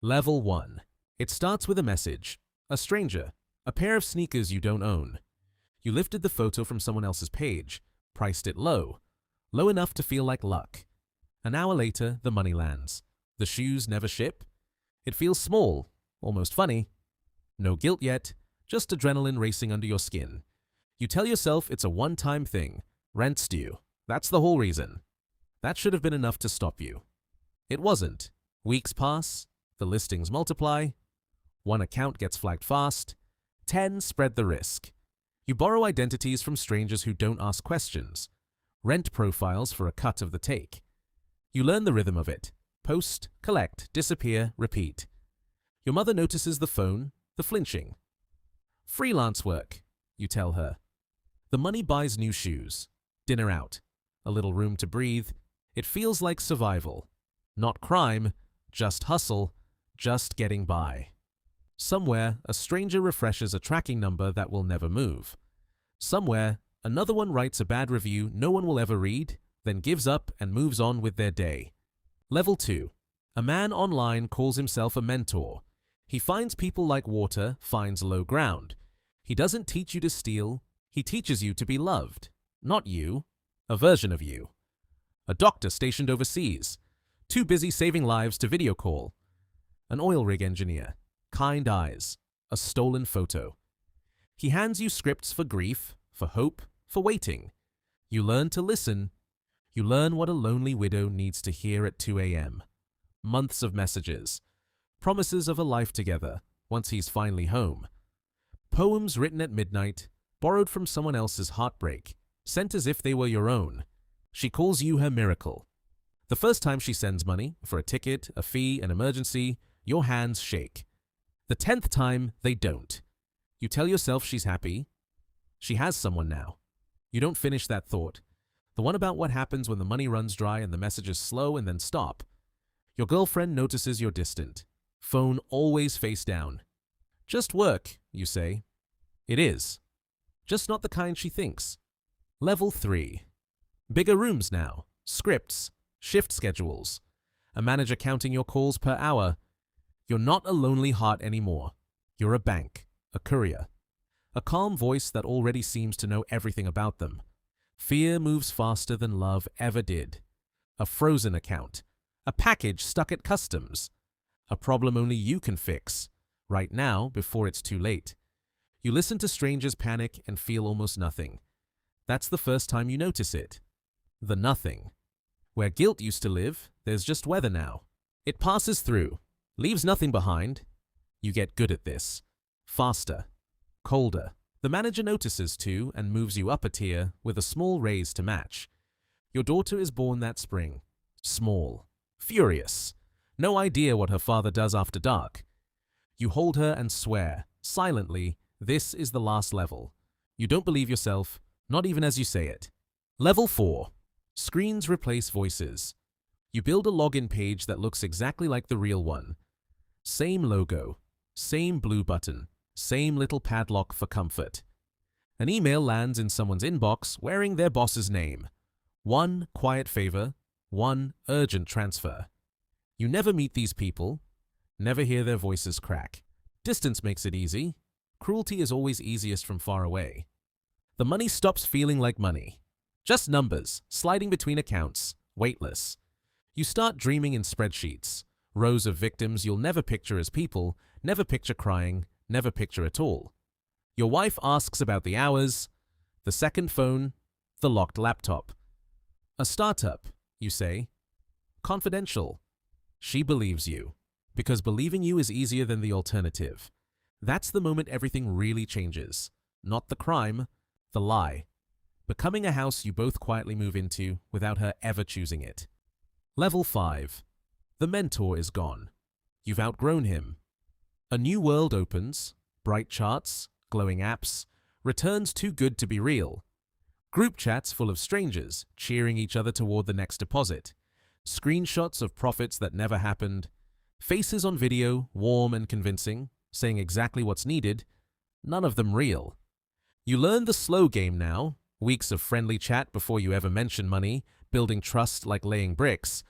Level 1. It starts with a message. A stranger. A pair of sneakers you don't own. You lifted the photo from someone else's page, priced it low. Low enough to feel like luck. An hour later, the money lands. The shoes never ship. It feels small, almost funny. No guilt yet, just adrenaline racing under your skin. You tell yourself it's a one-time thing. Rent's due. That's the whole reason. That should have been enough to stop you. It wasn't. Weeks pass. The listings multiply. One account gets flagged fast. 10 spread the risk. You borrow identities from strangers who don't ask questions. Rent profiles for a cut of the take. You learn the rhythm of it. Post, collect, disappear, repeat. Your mother notices the phone, the flinching. Freelance work, you tell her. The money buys new shoes. Dinner out. A little room to breathe. It feels like survival. Not crime, just hustle, just getting by. Somewhere, a stranger refreshes a tracking number that will never move. Somewhere, another one writes a bad review no one will ever read, then gives up and moves on with their day. Level 2. A man online calls himself a mentor. He finds people like water, finds low ground. He doesn't teach you to steal, he teaches you to be loved. Not you, a version of you. A doctor stationed overseas, too busy saving lives to video call. An oil rig engineer, kind eyes, a stolen photo. He hands you scripts for grief, for hope, for waiting. You learn to listen. You learn what a lonely widow needs to hear at 2 a.m. Months of messages. Promises of a life together, once he's finally home. Poems written at midnight, borrowed from someone else's heartbreak, sent as if they were your own. She calls you her miracle. The first time she sends money, for a ticket, a fee, an emergency, your hands shake. The 10th time, they don't. You tell yourself she's happy. She has someone now. You don't finish that thought. The one about what happens when the money runs dry and the messages slow and then stop. Your girlfriend notices you're distant. Phone always face down. Just work, you say. It is. Just not the kind she thinks. Level 3. Bigger rooms now. Scripts. Shift schedules. A manager counting your calls per hour. You're not a lonely heart anymore. You're a bank. A courier. A calm voice that already seems to know everything about them. Fear moves faster than love ever did. A frozen account. A package stuck at customs. A problem only you can fix. Right now, before it's too late. You listen to strangers panic and feel almost nothing. That's the first time you notice it. The nothing. Where guilt used to live, there's just weather now. It passes through, leaves nothing behind. You get good at this. Faster. Colder. The manager notices too and moves you up a tier with a small raise to match. Your daughter is born that spring. Small. Furious. No idea what her father does after dark. You hold her and swear, silently, this is the last level. You don't believe yourself, not even as you say it. Level 4. Screens replace voices. You build a login page that looks exactly like the real one. Same logo, same blue button, same little padlock for comfort. An email lands in someone's inbox wearing their boss's name. One quiet favor, one urgent transfer. You never meet these people, never hear their voices crack. Distance makes it easy. Cruelty is always easiest from far away. The money stops feeling like money. Just numbers, sliding between accounts, weightless. You start dreaming in spreadsheets, rows of victims you'll never picture as people, never picture crying, never picture at all. Your wife asks about the hours, the second phone, the locked laptop. A startup, you say. Confidential. She believes you, because believing you is easier than the alternative. That's the moment everything really changes. Not the crime, the lie. Becoming a house you both quietly move into without her ever choosing it. Level 5. The mentor is gone. You've outgrown him. A new world opens. Bright charts, glowing apps, returns too good to be real. Group chats full of strangers cheering each other toward the next deposit. Screenshots of profits that never happened. Faces on video, warm and convincing, saying exactly what's needed. None of them real. You learn the slow game now. Weeks of friendly chat before you ever mention money, building trust like laying bricks.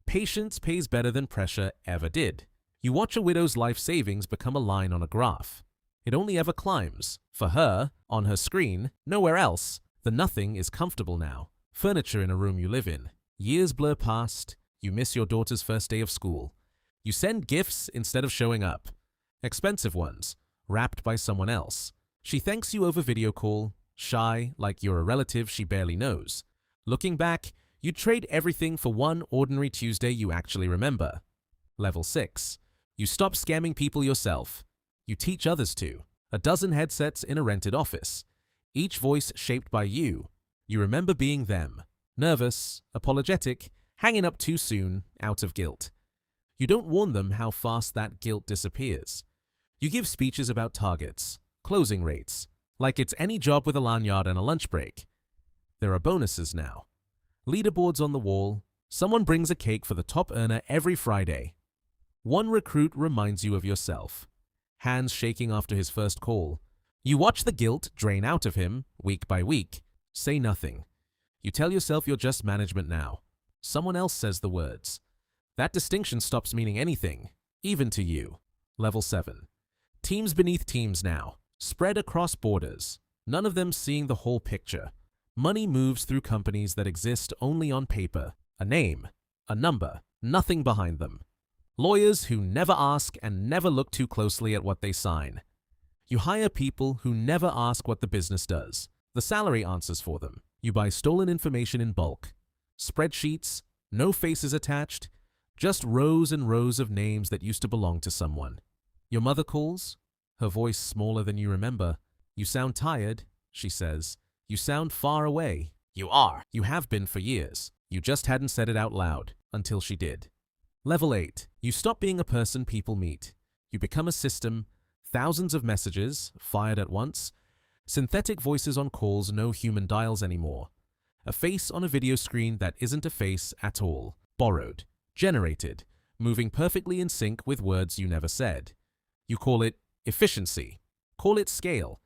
Patience pays better than pressure ever did. You watch a widow's life savings become a line on a graph. It only ever climbs. For her, on her screen, nowhere else. The nothing is comfortable now. Furniture in a room you live in. Years blur past. You miss your daughter's first day of school. You send gifts instead of showing up. Expensive ones, wrapped by someone else. She thanks you over video call, shy like you're a relative she barely knows. Looking back, you'd trade everything for one ordinary Tuesday you actually remember. Level 6. You stop scamming people yourself. You teach others to. A dozen headsets in a rented office. Each voice shaped by you. You remember being them. Nervous, apologetic, hanging up too soon, out of guilt. You don't warn them how fast that guilt disappears. You give speeches about targets, closing rates, like it's any job with a lanyard and a lunch break. There are bonuses now. Leaderboards on the wall. Someone brings a cake for the top earner every Friday. One recruit reminds you of yourself. Hands shaking after his first call. You watch the guilt drain out of him, week by week. Say nothing. You tell yourself you're just management now. Someone else says the words. That distinction stops meaning anything, even to you. Level 7. Teams beneath teams now, spread across borders. None of them seeing the whole picture. Money moves through companies that exist only on paper. A name, a number, nothing behind them. Lawyers who never ask and never look too closely at what they sign. You hire people who never ask what the business does. The salary answers for them. You buy stolen information in bulk. Spreadsheets, no faces attached, just rows and rows of names that used to belong to someone. Your mother calls, her voice smaller than you remember. You sound tired, she says. You sound far away. You are. You have been for years. You just hadn't said it out loud, until she did. Level 8. You stop being a person people meet. You become a system, thousands of messages, fired at once, synthetic voices on calls no human dials anymore, a face on a video screen that isn't a face at all, borrowed, generated, moving perfectly in sync with words you never said. You call it efficiency, call it scale.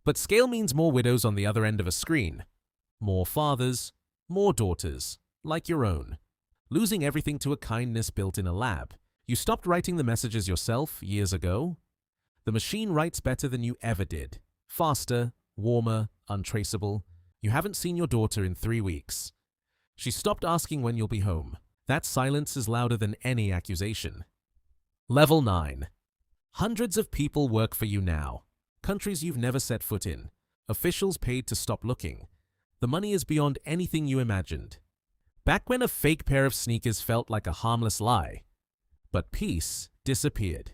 But scale means more widows on the other end of a screen, more fathers, more daughters, like your own. Losing everything to a kindness built in a lab. You stopped writing the messages yourself years ago. The machine writes better than you ever did. Faster, warmer, untraceable. You haven't seen your daughter in 3 weeks. She stopped asking when you'll be home. That silence is louder than any accusation. Level 9. Hundreds of people work for you now. Countries you've never set foot in. Officials paid to stop looking. The money is beyond anything you imagined. Back when a fake pair of sneakers felt like a harmless lie. But peace disappeared.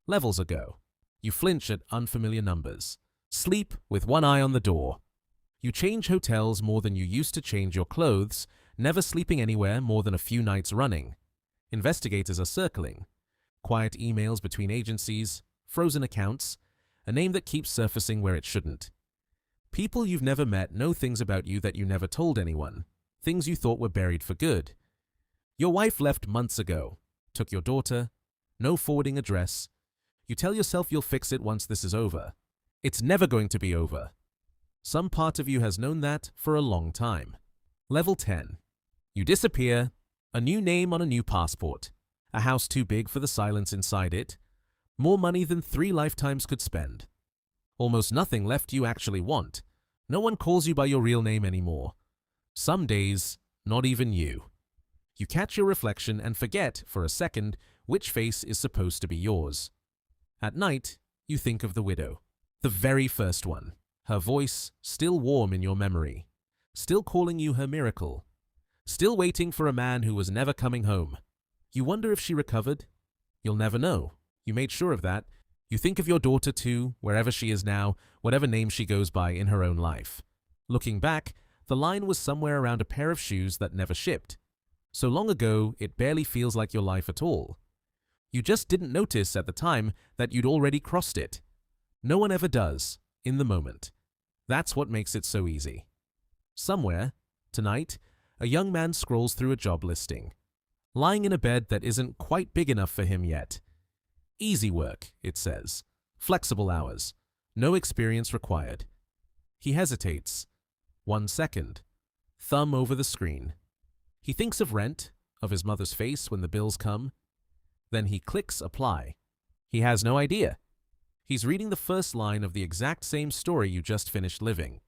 Levels ago. You flinch at unfamiliar numbers. Sleep with one eye on the door. You change hotels more than you used to change your clothes, never sleeping anywhere more than a few nights running. Investigators are circling. Quiet emails between agencies, frozen accounts, a name that keeps surfacing where it shouldn't. People you've never met know things about you that you never told anyone. Things you thought were buried for good. Your wife left months ago, took your daughter, no forwarding address. You tell yourself you'll fix it once this is over. It's never going to be over. Some part of you has known that for a long time. Level 10. You disappear, a new name on a new passport, a house too big for the silence inside it, more money than 3 lifetimes could spend. Almost nothing left you actually want. No one calls you by your real name anymore. Some days, not even you. You catch your reflection and forget, for a second, which face is supposed to be yours. At night, you think of the widow. The very first one. Her voice, still warm in your memory. Still calling you her miracle. Still waiting for a man who was never coming home. You wonder if she recovered? You'll never know. You made sure of that. You think of your daughter too, wherever she is now, whatever name she goes by in her own life. Looking back, the line was somewhere around a pair of shoes that never shipped. So long ago, it barely feels like your life at all. You just didn't notice at the time that you'd already crossed it. No one ever does, in the moment. That's what makes it so easy. Somewhere, tonight, a young man scrolls through a job listing. Lying in a bed that isn't quite big enough for him yet. Easy work, it says. Flexible hours. No experience required. He hesitates. 1 second. Thumb over the screen. He thinks of rent, of his mother's face when the bills come. Then he clicks apply. He has no idea. He's reading the first line of the exact same story you just finished living.